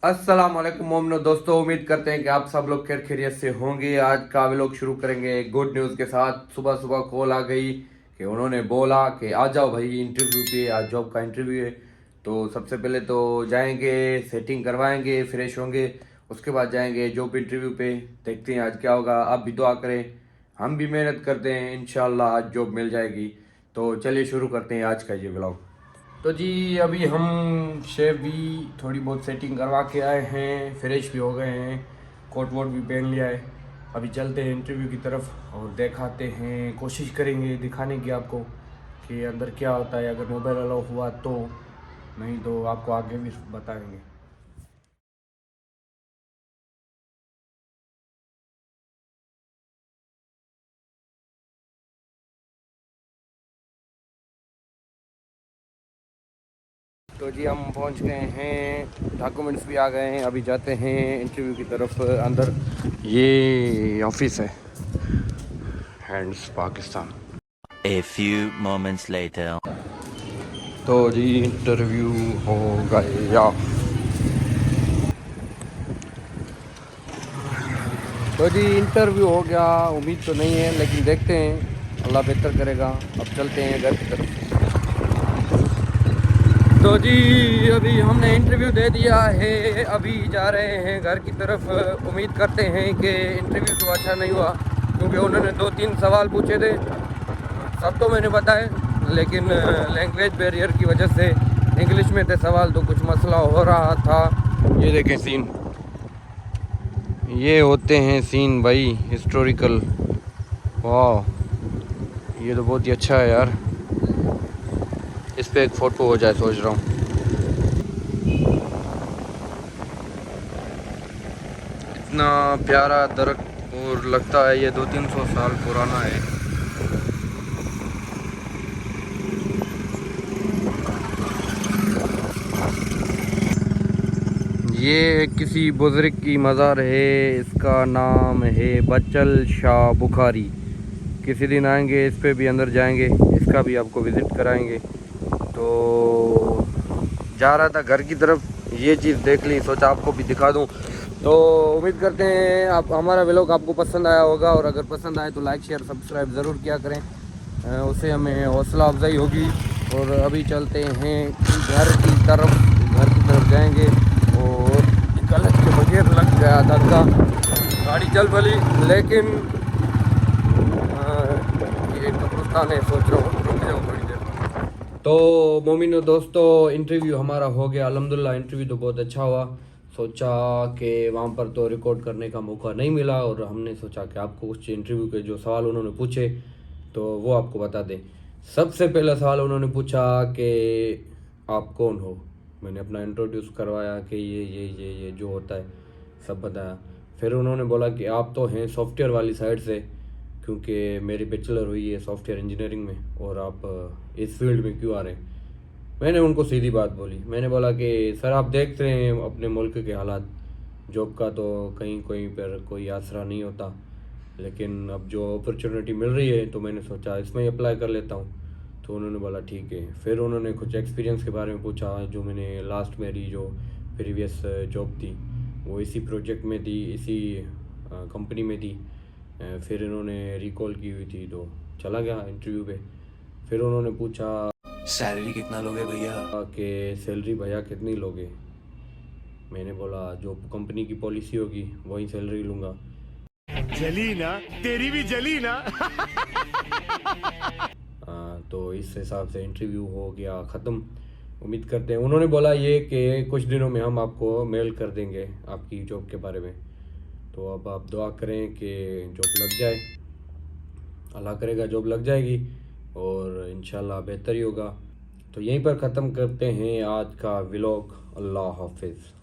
अस्सलाम वालेकुम मोमिनो दोस्तों, उम्मीद करते हैं कि आप सब लोग खैर खैरियत से होंगे। आज का व्लॉग शुरू करेंगे गुड न्यूज़ के साथ। सुबह सुबह कॉल आ गई कि उन्होंने बोला कि आ जाओ भाई इंटरव्यू पे, आज जॉब का इंटरव्यू है। तो सबसे पहले तो जाएंगे, सेटिंग करवाएंगे, फ्रेश होंगे, उसके बाद जाएंगे जॉब इंटरव्यू पे। देखते हैं आज क्या होगा। आप भी दुआ करें, हम भी मेहनत करते हैं, इंशाल्लाह आज जॉब मिल जाएगी। तो चलिए शुरू करते हैं आज का ये व्लॉग। तो जी अभी हम शेफ भी थोड़ी बहुत सेटिंग करवा के आए हैं, फ्रेश भी हो गए हैं, कोट वोट भी पहन लिया है। अभी चलते हैं इंटरव्यू की तरफ और दिखाते हैं, कोशिश करेंगे दिखाने की आपको कि अंदर क्या होता है। अगर मोबाइल अलाउ हुआ तो, नहीं तो आपको आगे भी बताएंगे। तो जी हम पहुंच गए हैं, डॉक्यूमेंट्स भी आ गए हैं। अभी जाते हैं इंटरव्यू की तरफ अंदर। ये ऑफिस है, hands Pakistan. A few moments later. तो जी इंटरव्यू हो गया। तो जी इंटरव्यू हो गया, उम्मीद तो नहीं है लेकिन देखते हैं, अल्लाह बेहतर करेगा। अब चलते हैं घर की तरफ। तो जी अभी हमने इंटरव्यू दे दिया है, अभी जा रहे हैं घर की तरफ। उम्मीद करते हैं कि इंटरव्यू तो अच्छा नहीं हुआ, क्योंकि उन्होंने 2-3 सवाल पूछे थे। सब तो मैंने बताए, लेकिन लैंग्वेज बैरियर की वजह से इंग्लिश में थे सवाल, तो कुछ मसला हो रहा था। ये देखें सीन, ये होते हैं सीन भाई, हिस्टोरिकल। वाह, ये तो बहुत ही अच्छा है यार। इस पे एक फ़ोटो हो जाए सोच रहा हूँ। इतना प्यारा दरख्त, और लगता है ये 200-300 साल पुराना है। ये किसी बुज़ुर्ग की मज़ार है, इसका नाम है बचल शाह बुखारी। किसी दिन आएंगे, इस पे भी अंदर जाएंगे, इसका भी आपको विज़िट कराएंगे। तो जा रहा था घर की तरफ, ये चीज़ देख ली, सोचा आपको भी दिखा दूं। तो उम्मीद करते हैं आप हमारा व्लॉग आपको पसंद आया होगा, और अगर पसंद आए तो लाइक शेयर सब्सक्राइब ज़रूर किया करें, उससे हमें हौसला अफजाई होगी। और अभी चलते हैं घर की तरफ, घर की तरफ जाएंगे। और गलत के बगैर लग गया धक्का, गाड़ी चल पड़ी, लेकिन ये कब्रिस्तान है, सोच रहा हूँ रुक जाऊँ थोड़ी देर। तो मोमिनो दोस्तों, इंटरव्यू हमारा हो गया अल्हम्दुलिल्लाह। इंटरव्यू तो बहुत अच्छा हुआ। सोचा कि वहाँ पर तो रिकॉर्ड करने का मौका नहीं मिला, और हमने सोचा कि आपको कुछ इंटरव्यू के जो सवाल उन्होंने पूछे तो वो आपको बता दें। सबसे पहला सवाल उन्होंने पूछा कि आप कौन हो। मैंने अपना इंट्रोड्यूस करवाया कि ये जो होता है सब बताया। फिर उन्होंने बोला कि आप तो हैं सॉफ्टवेयर वाली साइड से, क्योंकि मेरी बैचलर हुई है सॉफ्टवेयर इंजीनियरिंग में, और आप इस फील्ड में क्यों आ रहे हैं। मैंने उनको सीधी बात बोली, मैंने बोला कि सर आप देख रहे हैं अपने मुल्क के हालात, जॉब का तो कहीं कहीं पर कोई आसरा नहीं होता, लेकिन अब जो अपॉर्चुनिटी मिल रही है तो मैंने सोचा इसमें ही अप्लाई कर लेता हूँ। तो उन्होंने बोला ठीक है। फिर उन्होंने कुछ एक्सपीरियंस के बारे में पूछा, जो मैंने लास्ट मेरी जो प्रीवियस जॉब थी वो इसी प्रोजेक्ट में थी, इसी कंपनी में थी। फिर इन्होंने रिकॉल की हुई थी, तो चला गया इंटरव्यू पे। फिर उन्होंने पूछा सैलरी कितना लोगे भैया? कि सैलरी भैया कितनी लोगे। मैंने बोला जो कंपनी की पॉलिसी होगी वही सैलरी लूँगा। जली ना, तेरी भी जली ना। तो इस हिसाब से इंटरव्यू हो गया ख़त्म। उम्मीद करते हैं, उन्होंने बोला ये कि कुछ दिनों में हम आपको मेल कर देंगे आपकी जॉब के बारे में। तो अब आप दुआ करें कि जॉब लग जाए, अल्लाह करेगा जॉब लग जाएगी और इंशाल्लाह बेहतर ही होगा। तो यहीं पर ख़त्म करते हैं आज का व्लॉग। अल्लाह हाफिज़।